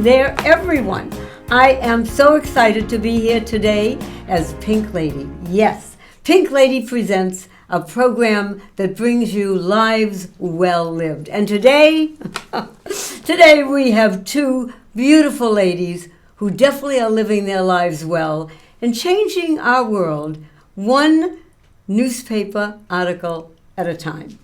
there, everyone. I am so excited to be here today as Pink Lady. Yes, Pink Lady presents a program that brings you lives well lived. And today we have two beautiful ladies who definitely are living their lives well and changing our world one newspaper article at a time.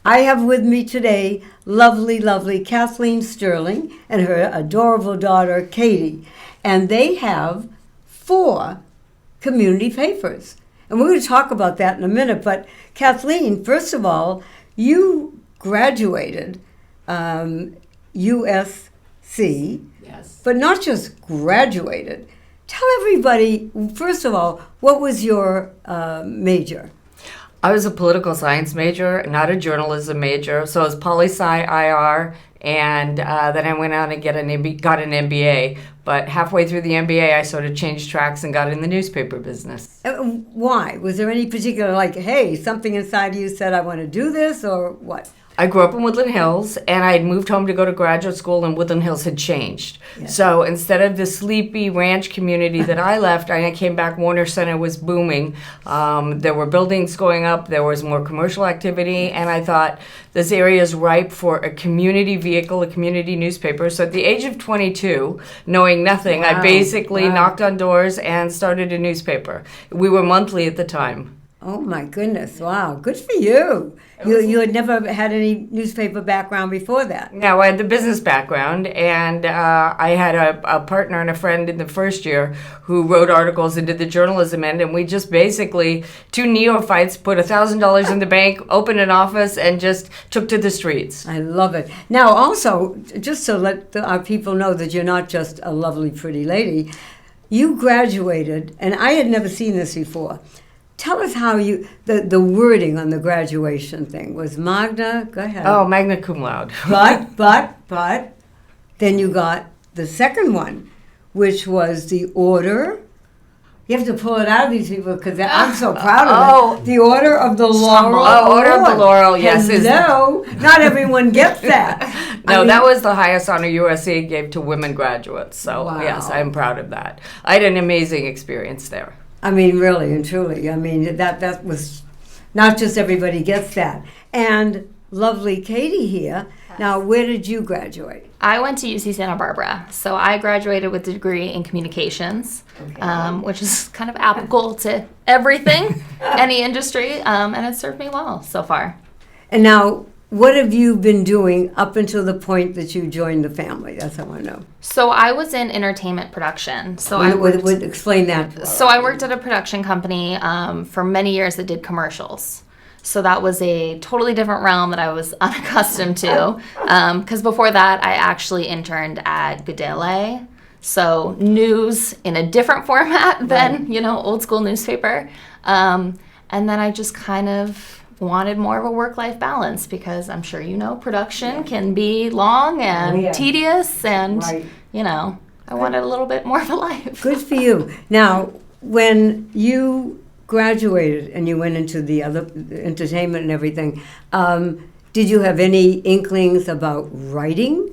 I have with me today lovely Kathleen Sterling and her adorable daughter, Katie. And they have 4 community papers. And we're going to talk about that in a minute. But Kathleen, first of all, you graduated USC, yes, but not just graduated. Tell everybody, first of all, what was your major? I was a political science major, not a journalism major. So I was poli-sci IR, and then I went on and got an MBA. But halfway through the MBA, I sort of changed tracks and got in the newspaper business. Why? Was there any particular, hey, something inside you said, I want to do this, or what? I grew up in Woodland Hills, and I had moved home to go to graduate school, and Woodland Hills had changed. Yes. So instead of the sleepy ranch community that I left, I came back. Warner Center was booming. There were buildings going up. There was more commercial activity, and I thought this area is ripe for a community vehicle, a community newspaper. So at the age of 22, knowing nothing, I basically knocked on doors and started a newspaper. We were monthly at the time. Oh my goodness, wow, good for you. You had never had any newspaper background before that? No, I had the business background, and I had a partner and a friend in the first year who wrote articles and did the journalism end, and we just basically, 2 neophytes, put $1,000 in the bank, opened an office, and just took to the streets. I love it. Now also, just to let our people know that you're not just a lovely, pretty lady, you graduated, and I had never seen this before. Tell us how the wording on the graduation thing was magna, go ahead. Oh, magna cum laude. But, then you got the second one, which was the order. You have to pull it out of these people because I'm so proud of it. The Order of the Laurel. Oh, Order of the Laurel, yes. Hello. Not everyone gets that. No, that was the highest honor USC gave to women graduates. So, wow. Yes, I'm proud of that. I had an amazing experience there. I mean, really and truly. I mean, that was not just everybody gets that. And lovely Katie here. Yes. Now, where did you graduate? I went to UC Santa Barbara. So I graduated with a degree in communications, which is kind of applicable to everything, any industry, and it served me well so far. And now, what have you been doing up until the point that you joined the family? That's what I want to know. So I was in entertainment production. Would explain that. So I worked at a production company for many years that did commercials. So that was a totally different realm that I was unaccustomed to. Because before that, I actually interned at Good Day LA. So news in a different format than, old school newspaper. And then I just kind of wanted more of a work-life balance because I'm sure production can be long and tedious and, I wanted a little bit more of a life. Good for you. Now, when you graduated and you went into the other entertainment and everything, did you have any inklings about writing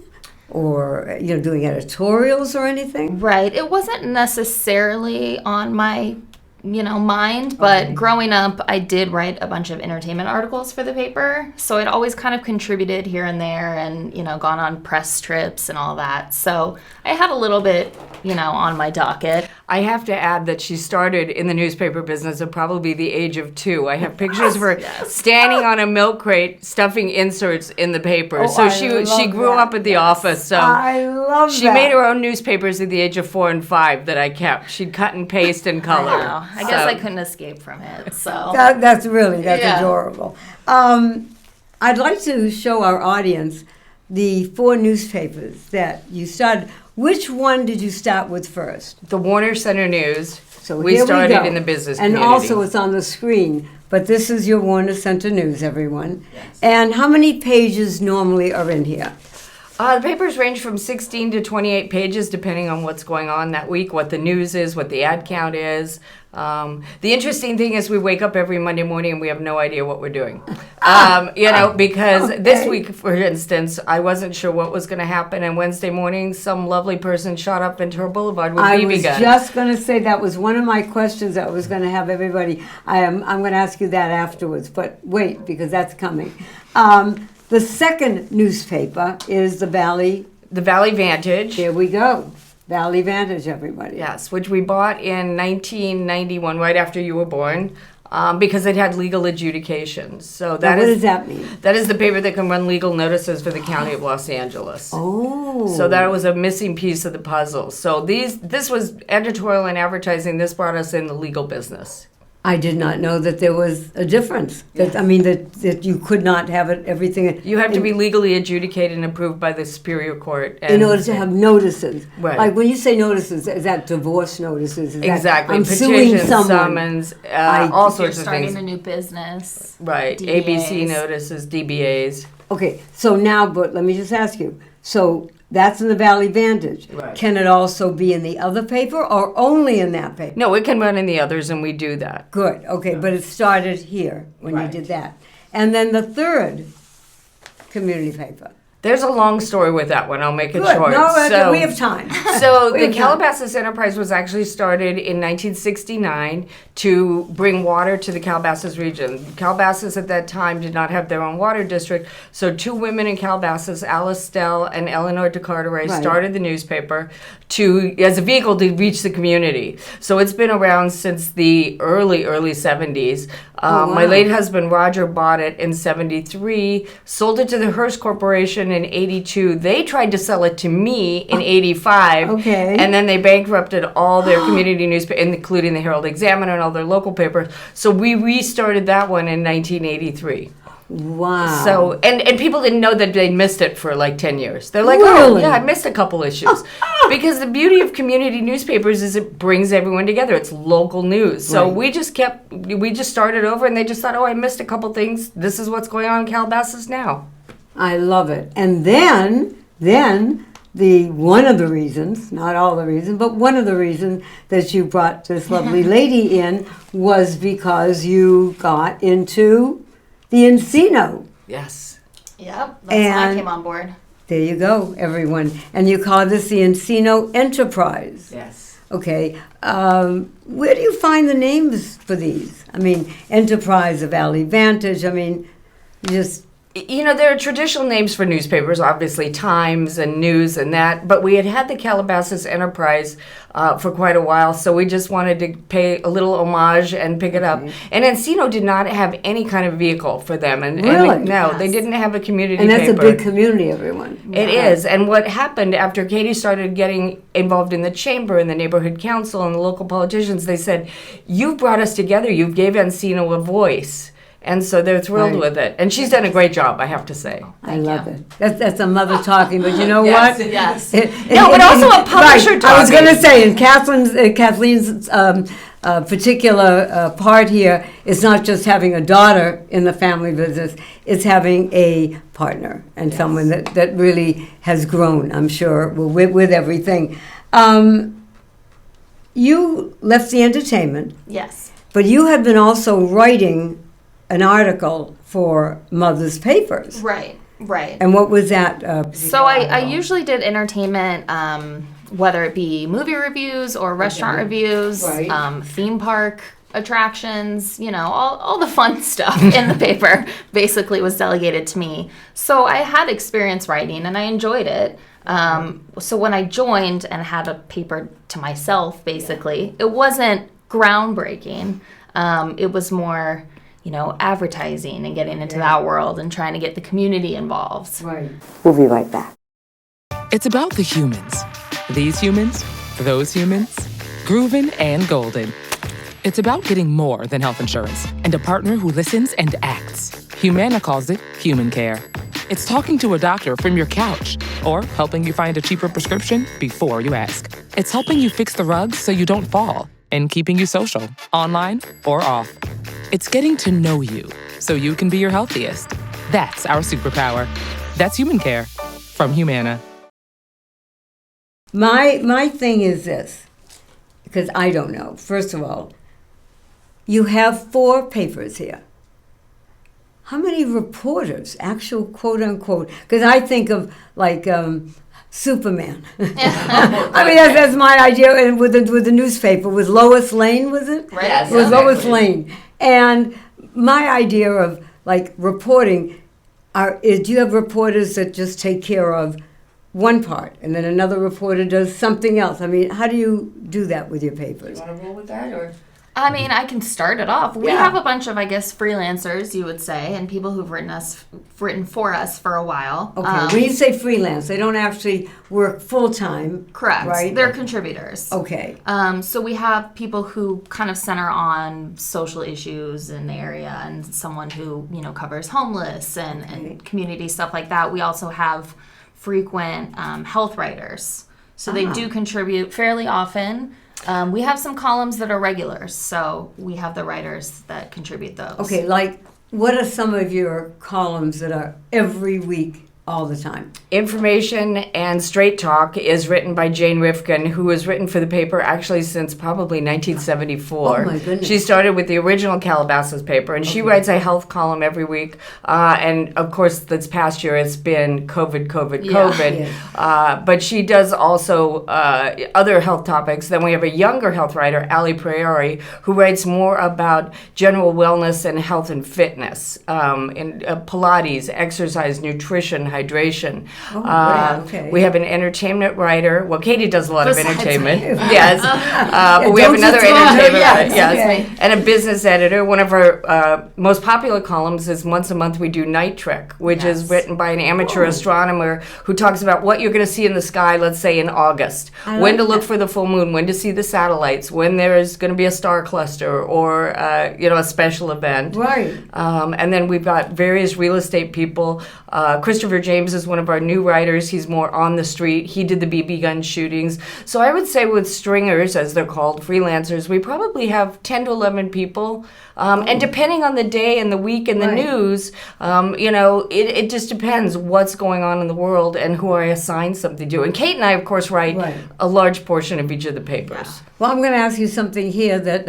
or, doing editorials or anything? Right. It wasn't necessarily on my mind, but growing up, I did write a bunch of entertainment articles for the paper, so it always kind of contributed here and there and, gone on press trips and all that, so I had a little bit, on my docket. I have to add that she started in the newspaper business at probably the age of 2. I have pictures of her standing on a milk crate stuffing inserts in the paper. So she grew up at the office. So I love she made her own newspapers at the age of 4 and 5 that I kept. She'd cut and paste and color. I guess I couldn't escape from it. So that's adorable. I'd like to show our audience the 4 newspapers that you started. Which one did you start with first? The Warner Center News. So we started in the business community. And also it's on the screen. But this is your Warner Center News, everyone. Yes. And how many pages normally are in here? The papers range from 16 to 28 pages, depending on what's going on that week, what the news is, what the ad count is. The interesting thing is we wake up every Monday morning and we have no idea what we're doing. Because this week, for instance, I wasn't sure what was going to happen, and Wednesday morning, some lovely person shot up Ventura Boulevard with BB guns. I was just going to say that was one of my questions. I was going to have everybody. I'm going to ask you that afterwards, but wait, because that's coming. The second newspaper is the Valley Vantage. Here we go. Valley Vantage, everybody. Yes, which we bought in 1991, right after you were born, because it had legal adjudications. So What does that mean? That is the paper that can run legal notices for the County of Los Angeles. Oh. So that was a missing piece of the puzzle. So this was editorial and advertising. This brought us in the legal business. I did not know that there was a difference. That you could not have everything. You have to be legally adjudicated and approved by the Superior Court. In order to have notices. Right. Like when you say notices, is that divorce notices? Is Exactly. I'm Petitions, suing someone. Summons, all sorts of Starting things. a new business. Right. DBAs. ABC notices, DBAs. Okay, so now, but let me just ask you. So that's in the Valley Vantage. Right. Can it also be in the other paper or only in that paper? No, it can run in the others, and we do that. Good, okay, but it started here when Right. you did that. And then the third community paper. There's a long story with that one. I'll make it Good, short. no, we have time. So We the have time. Calabasas Enterprise was actually started in 1969 to bring water to the Calabasas region. Calabasas at that time did not have their own water district, so two women in Calabasas, Alice Stell and Eleanor DeCarteret, Right. started the newspaper as a vehicle to reach the community. So it's been around since the early 70s. Wow. My late husband Roger bought it in 73, sold it to the Hearst Corporation in 82. They tried to sell it to me in 85. Okay. And then they bankrupted all their community newspapers, including the Herald Examiner and all their local papers. So we restarted that one in 1983. Wow. So, and people didn't know that they missed it for like 10 years. They're like, oh, Really? yeah, I missed a couple issues. Because the beauty of community newspapers is it brings everyone together. It's local news. So Right. we just started over, and they just thought, oh, I missed a couple things. This is what's going on in Calabasas now. I love it. And then one of the reasons, not all the reasons, but one of the reasons that you brought this lovely lady in was because you got into the Encino. Yes. Yep, that's when I And- came on board. There you go, everyone. And you call this the Encino Enterprise. Yes. Okay. Where do you find the names for these? I mean, Enterprise, the Valley Vantage. I mean, just... You know, there are traditional names for newspapers, obviously Times and News and that, but we had the Calabasas Enterprise for quite a while, so we just wanted to pay a little homage and pick it up. And Encino did not have any kind of vehicle for them. Really? No, Yes. they didn't have a community And that's paper. a big community, everyone. It is. And what happened after Katie started getting involved in the chamber and the neighborhood council and the local politicians, they said, you've brought us together. You gave Encino a voice. And so they're thrilled Right. with it. And she's done a great job, I have to say. I love it. That's a mother talking, but you know Yes, what? Yes. No, but also a publisher right, I was talking. going to say, in Kathleen's particular part here, is not just having a daughter in the family business, it's having a partner and someone that really has grown, I'm sure, with everything. You left the entertainment, Yes. but you had been also writing an article for Mother's Papers. Right. And what was that? So I usually did entertainment, whether it be movie reviews or restaurant reviews, Right. theme park attractions, all the fun stuff in the paper basically was delegated to me. So I had experience writing and I enjoyed it. So when I joined and had a paper to myself, basically, it wasn't groundbreaking. It was more, advertising and getting into that world and trying to get the community involved. Right. We'll be right back. It's about the humans. These humans, those humans, groovin' and golden. It's about getting more than health insurance and a partner who listens and acts. Humana calls it human care. It's talking to a doctor from your couch or helping you find a cheaper prescription before you ask. It's helping you fix the rugs so you don't fall and keeping you social, online or off. It's getting to know you so you can be your healthiest. That's our superpower. That's human care from Humana. My thing is this, because I don't know. First of all, you have 4 papers here. How many reporters, actual quote unquote? Because I think of like Superman. I mean, that's my idea. And with the newspaper, with Lois Lane, was it? Right. Yes, It was exactly. Lois Lane. And my idea of like reporting do you have reporters that just take care of one part, and then another reporter does something else? I mean, how do you do that with your papers? You want to roll with that, or? I mean, I can start it off. We Yeah. have a bunch of, I guess, freelancers, you would say, and people who've written for us for a while. Okay, when you say freelance, they don't actually work full-time. Correct. Right? They're contributors. Okay. So we have people who kind of center on social issues in the area, and someone who covers homeless and community stuff like that. We also have frequent health writers, so they do contribute fairly often. We have some columns that are regulars, so we have the writers that contribute those. Okay, like what are some of your columns that are every week, all the time? Information and Straight Talk is written by Jane Rifkin, who has written for the paper actually since probably 1974. Oh, my goodness. She started with the original Calabasas paper, and she writes a health column every week. And of course, this past year it's been COVID. Yes. But she does also other health topics. Then we have a younger health writer, Ali Priori, who writes more about general wellness and health and fitness, in Pilates, exercise, nutrition, hydration. Oh, wow, okay. We have an entertainment writer. Well, Katie does a lot Besides of entertainment. me. Yes. But we have don't another just throw her- entertainment yes, writer. Yes. okay. And a business editor. One of our most popular columns is once a month we do Night Trek, which is Yes. written by an amateur astronomer who talks about what you're going to see in the sky, let's say in August. I When like to look that. for the full moon, when to see the satellites, when there's going to be a star cluster or a special event. Right. And then we've got various real estate people. Christopher James is one of our new writers. He's more on the street. He did the BB gun shootings. So I would say with stringers, as they're called, freelancers, we probably have 10 to 11 people. And depending on the day and the week and the Right. news, it just depends what's going on in the world and who I assign something to. And Kate and I, of course, write Right. a large portion of each of the papers. Well, I'm going to ask you something here that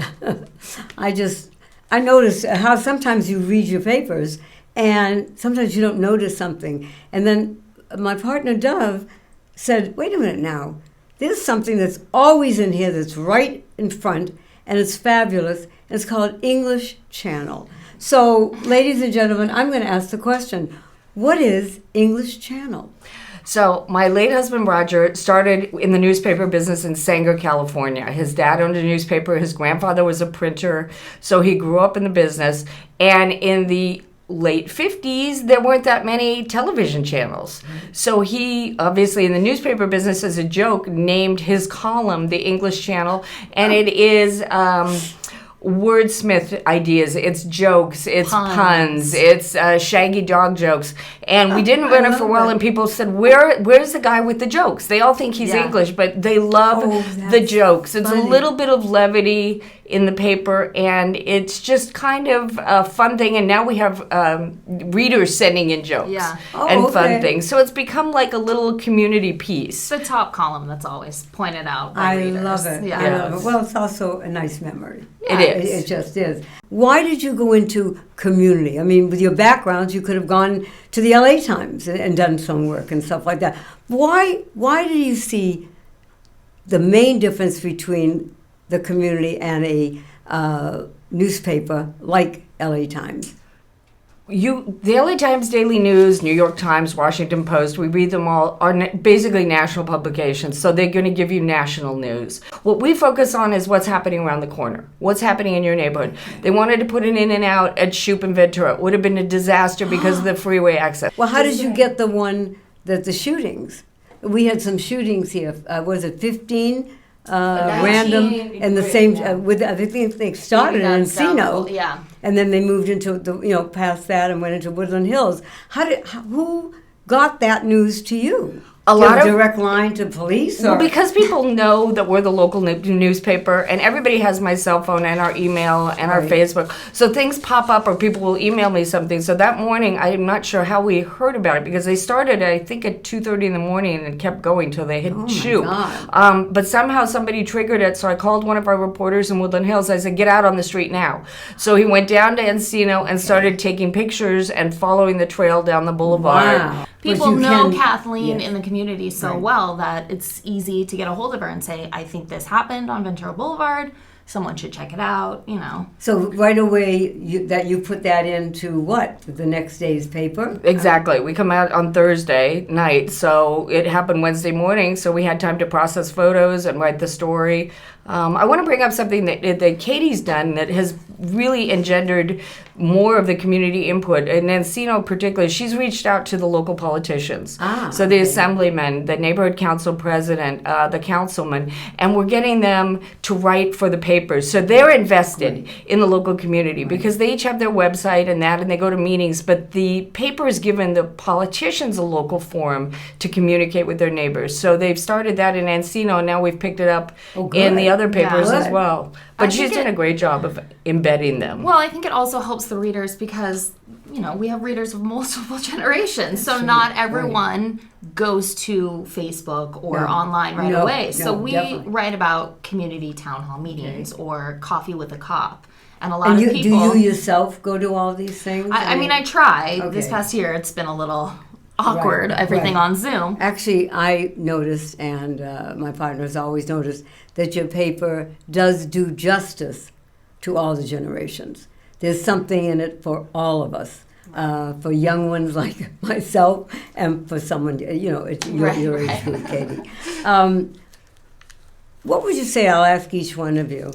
I notice how sometimes you read your papers and sometimes you don't notice something. And then my partner Dove said, wait a minute now, there's something that's always in here that's right in front and it's fabulous. And it's called English Channel. So, ladies and gentlemen, I'm going to ask the question, what is English Channel? So my late husband, Roger, started in the newspaper business in Sanger, California. His dad owned a newspaper. His grandfather was a printer. So he grew up in the business. And in the late 50s, there weren't that many television channels. So he, obviously in the newspaper business as a joke, named his column the English Channel. And it is wordsmith ideas, it's jokes, it's puns, it's shaggy dog jokes. And we didn't run it for a while, and people said, where's the guy with the jokes? They all think he's English, but they love the jokes. It's funny. a little bit of levity in the paper, and it's just kind of a fun thing. And now we have readers sending in jokes and fun things. So it's become like a little community piece. It's the top column that's always pointed out by I readers. love it. Yeah. I love it. Well, it's also a nice memory. It is. It just is. Why did you go into community? I mean, with your backgrounds, you could have gone to the LA Times and done some work and stuff like that. Why do you see the main difference between the community and a newspaper like LA Times? The LA Times, Daily News, New York Times, Washington Post, we read them all, are basically national publications, so they're going to give you national news. What we focus on is what's happening around the corner, what's happening in your neighborhood. They wanted to put an In-N-Out at Shoup and Ventura. It would have been a disaster because of the freeway access. Well, how did you get the one that the shootings? We had some shootings here. Was it 15? Random and the same with I think they started in Encino, and then they moved into past that and went into Woodland Hills. Who got that news to you? A Do you lot have a of direct line to police? Or? Well, because people know that we're the local newspaper, and everybody has my cell phone and our email and our Right. Facebook, so things pop up or people will email me something. So that morning, I'm not sure how we heard about it because they started, I think, at 2:30 in the morning and kept going till they hit Oh, my shoot. God. But somehow somebody triggered it, so I called one of our reporters in Woodland Hills. I said, "Get out on the street now." So he went down to Encino and started taking pictures and following the trail down the boulevard. Wow. People But you know can- Kathleen yes. in the community so Right. well that it's easy to get a hold of her and say, I think this happened on Ventura Boulevard. Someone should check it out, you know. So right away, you put that into what? The next day's paper? Exactly. We come out on Thursday night, so it happened Wednesday morning, so we had time to process photos and write the story. I want to bring up something that Katie's done that has really engendered more of the community input. And Encino particularly, she's reached out to the local politicians. So the assemblyman, the neighborhood council president, the councilman, and we're getting them to write for the papers. So they're invested in the local community because they each have their website and they go to meetings, but the paper has given the politicians a local forum to communicate with their neighbors. So they've started that in Encino, and now we've picked it up in the other papers as Good. well. I But she's think done a great job of embedding them. Well, I think it also helps the readers because, you know, we have readers of multiple generations. So not everyone goes to Facebook or online right away. So we definitely. write about community town hall meetings or coffee with a cop. And a lot And of do people... you yourself go to all these things? I mean, I try. This Okay. past year, it's been a little awkward, Right, everything right. on Zoom. Actually, I noticed, and my partners always noticed, that your paper does do justice to all the generations. There's something in it for all of us, for young ones like myself, and for someone, you know, it's your age group, Katie. What would you say? I'll ask each one of you.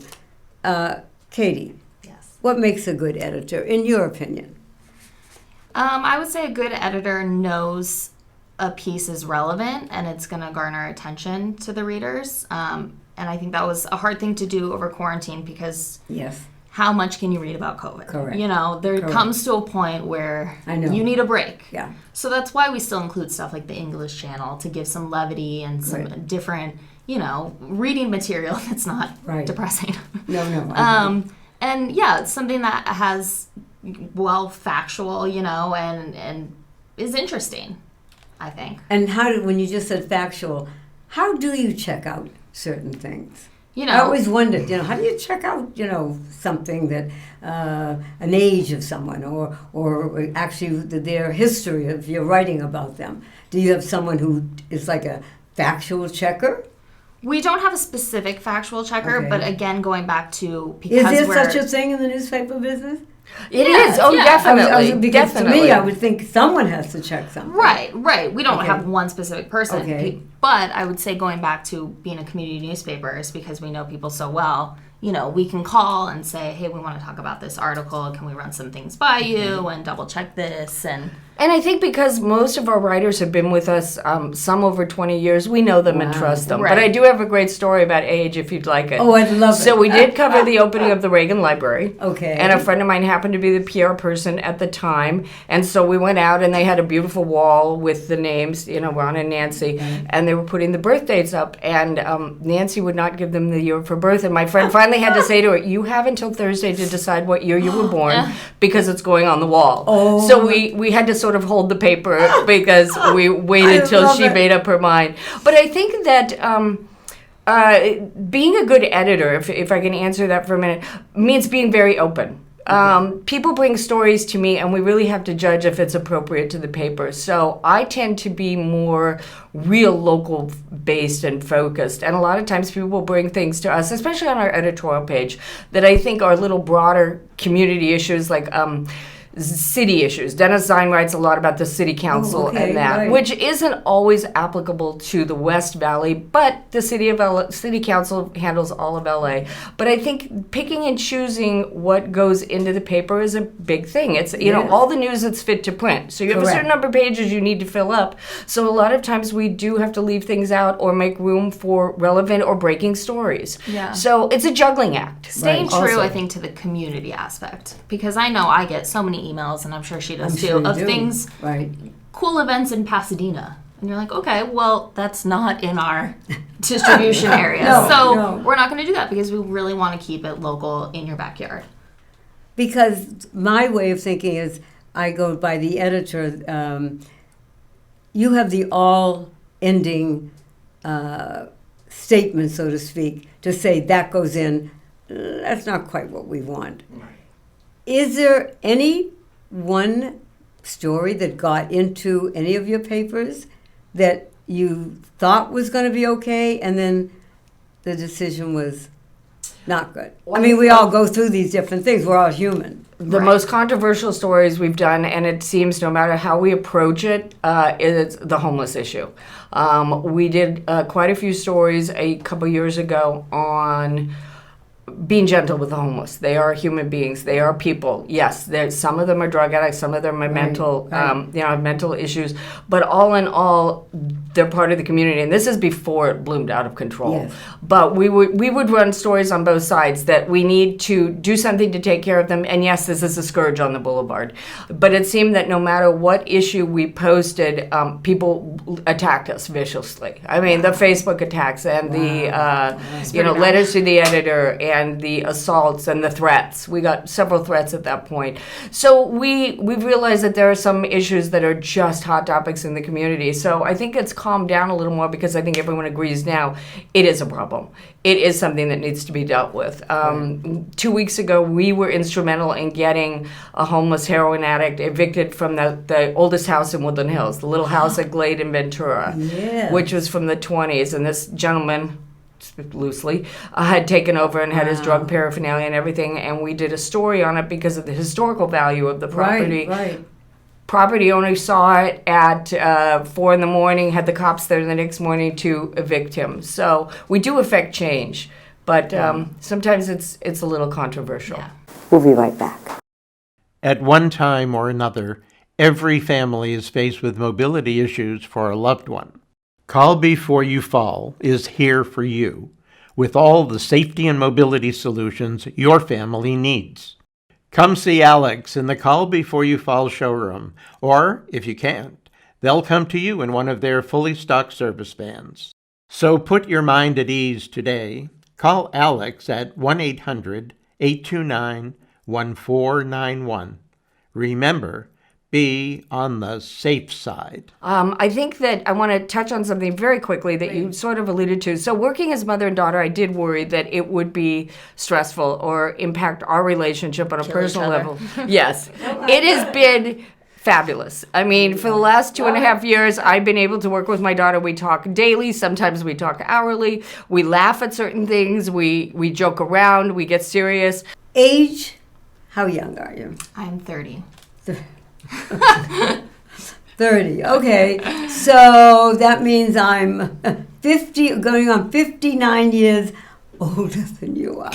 Katie, Yes. what makes a good editor, in your opinion? I would say a good editor knows a piece is relevant and it's going to garner attention to the readers. And I think that was a hard thing to do over quarantine because Yes. how much can you read about COVID? Correct. You know, there Correct. comes to a point where I know. you need a break. Yeah. So that's why we still include stuff like the English channel to give some levity and some different, you know, reading material that's not depressing. No. And yeah, it's something that has factual, you know, and is interesting, I think. And when you just said factual, how do you check out certain things? You know, I always wondered, you know, how do you check out, you know, something that, an age of someone or actually their history if you're writing about them? Do you have someone who is like a factual checker? we don't have a specific factual checker, Okay. but again, going back to Is because there we're such a thing in the newspaper business? It is. Oh, yeah. definitely. Because definitely. to me, I would think someone has to check something. right. We don't Okay. have one specific person, Okay. but I would say going back to being a community newspaper is because we know people so well. You know, we can call and say, hey, we want to talk about this article. Can we run some things by you and double check this? And I think because most of our writers have been with us, some over 20 years, we know them and trust them. Right. But I do have a great story about age if you'd like it. Oh, I'd love it. So we did cover the opening of the Reagan Library. Okay. And a friend of mine happened to be the PR person at the time. And so we went out and they had a beautiful wall with the names, you know, Ron and Nancy. And they were putting the birth dates up. And Nancy would not give them the year of her birth. And my friend finally had to say to her, you have until Thursday to decide what year you were born because it's going on the wall. Oh. So we had to sort of hold the paper because we waited till love she it. made up her mind. But I think that being a good editor, if I can answer that for a minute, means being very open. People bring stories to me and we really have to judge if it's appropriate to the paper. So I tend to be more real local based and focused. And a lot of times people will bring things to us, especially on our editorial page, that I think are a little broader community issues like city issues. Dennis Zine writes a lot about the city council and that, right. which isn't always applicable to the West Valley, but the city council handles all of LA. But I think picking and choosing what goes into the paper is a big thing. It's, you know, all the news that's fit to print. So you have a certain number of pages you need to fill up. So a lot of times we do have to leave things out or make room for relevant or breaking stories. Yeah. So it's a juggling act. Staying true, Also. I think, to the community aspect. Because I know I get so many emails, and I'm sure she does I'm too, sure you of do. things, Right. cool events in Pasadena. And you're like, okay, well, that's not in our distribution area. No, so no. we're not going to do that because we really want to keep it local in your backyard. Because my way of thinking is, I go by the editor, you have the all-ending statement, so to speak, to say that goes in. That's not quite what we want. Right. Is there any one story that got into any of your papers that you thought was going to be okay, and then the decision was not good? I mean, we all go through these different things. We're all human. The most controversial stories we've done, and it seems no matter how we approach it, is the homeless issue. We did quite a few stories a couple years ago on being gentle with the homeless. They are human beings. They are people. Yes, some of them are drug addicts. Some of them are mental, have mental issues. But all in all, they're part of the community. And this is before it bloomed out of control. Yes. But we would run stories on both sides that we need to do something to take care of them. And yes, this is a scourge on the boulevard. But it seemed that no matter what issue we posted, people attacked us viciously. I mean, the Facebook attacks and the letters to the editor and the assaults and the threats. We got several threats at that point. So we've realized that there are some issues that are just hot topics in the community. So I think it's calmed down a little more because I think everyone agrees now it is a problem. It is something that needs to be dealt with. 2 weeks ago, we were instrumental in getting a homeless heroin addict evicted from the oldest house in Woodland Hills, the little house at Glade in Ventura, which was from the 20s. And this gentleman, loosely, had taken over and had his drug paraphernalia and everything, and we did a story on it because of the historical value of the property. Right. Property owner saw it at 4 a.m, had the cops there the next morning to evict him. So we do affect change, but sometimes it's a little controversial. Yeah. We'll be right back. At one time or another, every family is faced with mobility issues for a loved one. Call Before You Fall is here for you with all the safety and mobility solutions your family needs. Come see Alex in the Call Before You Fall showroom, or if you can't, they'll come to you in one of their fully stocked service vans. So put your mind at ease today. Call Alex at 1-800-829-1491. Remember, be on the safe side. I think that I want to touch on something very quickly that you sort of alluded to. So working as mother and daughter, I did worry that it would be stressful or impact our relationship on a personal level. Yes. It has been fabulous. I mean, for the last 2.5 years, I've been able to work with my daughter. We talk daily. Sometimes we talk hourly. We laugh at certain things. We joke around. We get serious. Age, how young are you? I'm 30. 30. Okay. So that means I'm 50, going on 59 years older than you are.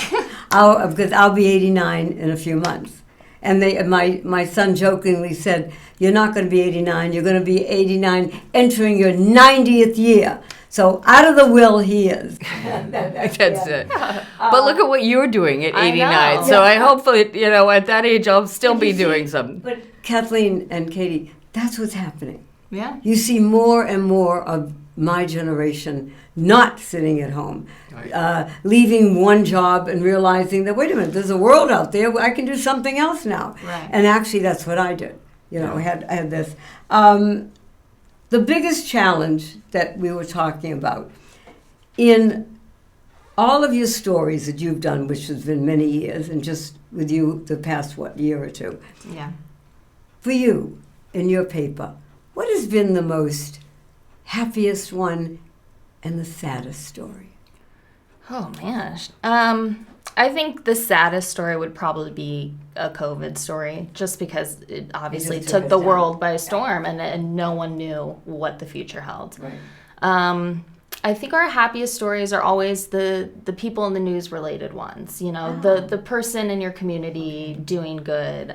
Because I'll be 89 in a few months. And my son jokingly said, "You're not going to be 89, you're going to be 89 entering your 90th year." So out of the will he is. That's it. But look at what you're doing at 89. know. So I hope that, at that age I'll still be doing something. But Kathleen and Katie, that's what's happening. Yeah. You see more and more of my generation not sitting at home, leaving one job and realizing that, wait a minute, there's a world out there. I can do something else now. Right. And actually, that's what I did. I had this. The biggest challenge that we were talking about in all of your stories that you've done, which has been many years, and just with you the past, year or two? Yeah. For you, in your paper, what has been the most happiest one and the saddest story? Oh, man. I think the saddest story would probably be a COVID story, just because it obviously took the world by storm, and no one knew what the future held. Right. I think our happiest stories are always the people in the news related ones. The person in your community doing good.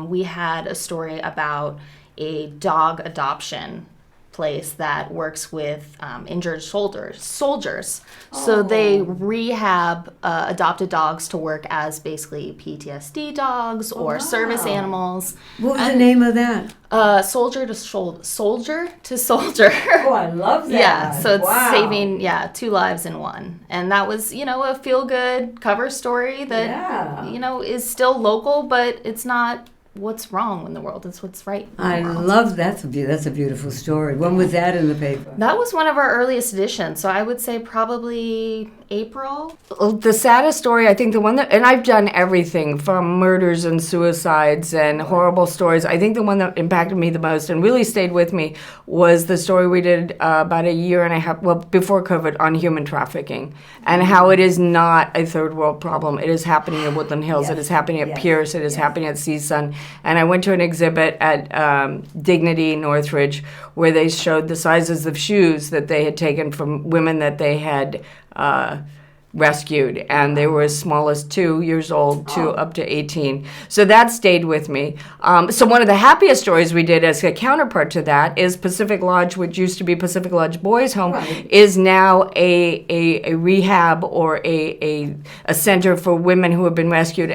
We had a story about a dog adoption place that works with injured soldiers. So they rehab adopted dogs to work as basically PTSD dogs or service animals. What was the name of that? Soldier to soldier. Oh, I love that. Yeah, so it's Wow. saving 2 lives in one. And that was, a feel-good cover story that, is still local, but it's not what's wrong in the world. It's what's right in the I world. love that's a beautiful story. When was that in the paper? That was one of our earliest editions, so I would say probably April. The saddest story, I think the one that, and I've done everything from murders and suicides and horrible stories. I think the one that impacted me the most and really stayed with me was the story we did about a year and a half, before COVID, on human trafficking and how it is not a third world problem. It is happening in Woodland Hills. Yes. It is happening at Yes. Pierce. It is happening at CSUN. And I went to an exhibit at Dignity Northridge where they showed the sizes of shoes that they had taken from women that they had rescued, and they were as small as 2 years old to up to 18. So that stayed with me. So one of the happiest stories we did as a counterpart to that is Pacific Lodge, which used to be Pacific Lodge Boys Home, is now a rehab or a center for women who have been rescued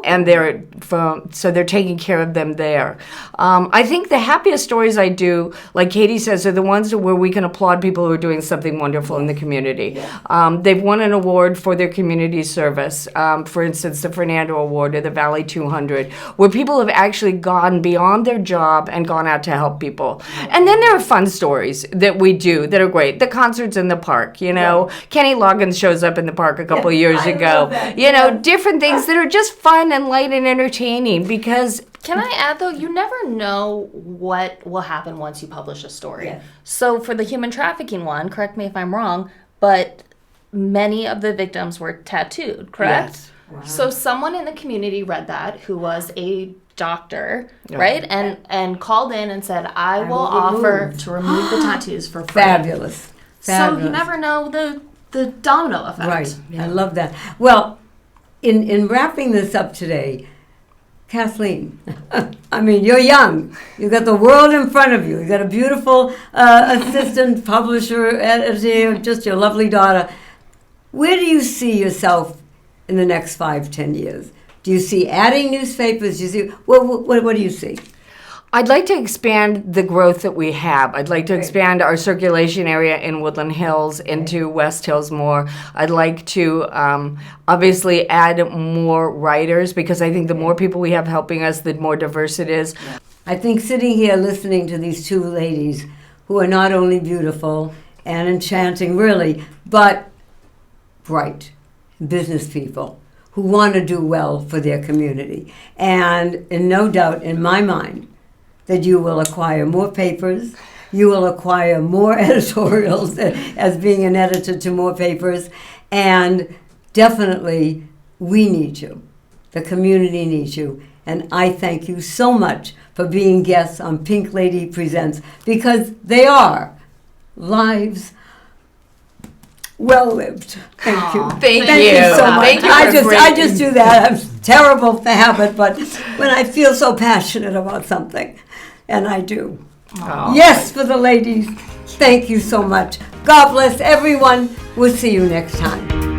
and they're taking care of them there. I think the happiest stories I do, like Katie says, are the ones where we can applaud people who are doing something wonderful in the community. They've won an award for their community service. For instance, the Fernando Award or the Valley 200, where people have actually gone beyond their job and gone out to help people. And then there are fun stories that we do that are great. The concerts in the park, Kenny Loggins shows up in the park a couple of years ago. Different things that are just fun and light and entertaining because Can I add, though, you never know what will happen once you publish a story. Yes. So for the human trafficking one, correct me if I'm wrong, but many of the victims were tattooed, correct? Yes. Wow. So someone in the community read that who was a doctor, right? And called in and said, I will offer to remove the tattoos for free. Fabulous. So you never know the domino effect. Right. I love that. Well, in wrapping this up today, Kathleen, I mean, you're young. You've got the world in front of you. You've got a beautiful assistant, publisher, editor, just your lovely daughter. Where do you see yourself in the next 5-10 years? Do you see adding newspapers? Do you see what do you see? I'd like to expand the growth that we have. I'd like to expand our circulation area in Woodland Hills into West Hills more. I'd like to obviously add more writers because I think the more people we have helping us, the more diverse it is. I think sitting here listening to these two ladies who are not only beautiful and enchanting, really, but bright business people who want to do well for their community. And no doubt in my mind that you will acquire more papers, you will acquire more editorials as being an editor to more papers, and definitely we need you. The community needs you. And I thank you so much for being guests on Pink Lady Presents, because they are lives well lived. Thank you. Thank you you so much. Thank you I just do that. I'm terrible to habit, but when I feel so passionate about something, and I do. Oh. Yes, for the ladies. Thank you so much. God bless everyone. We'll see you next time.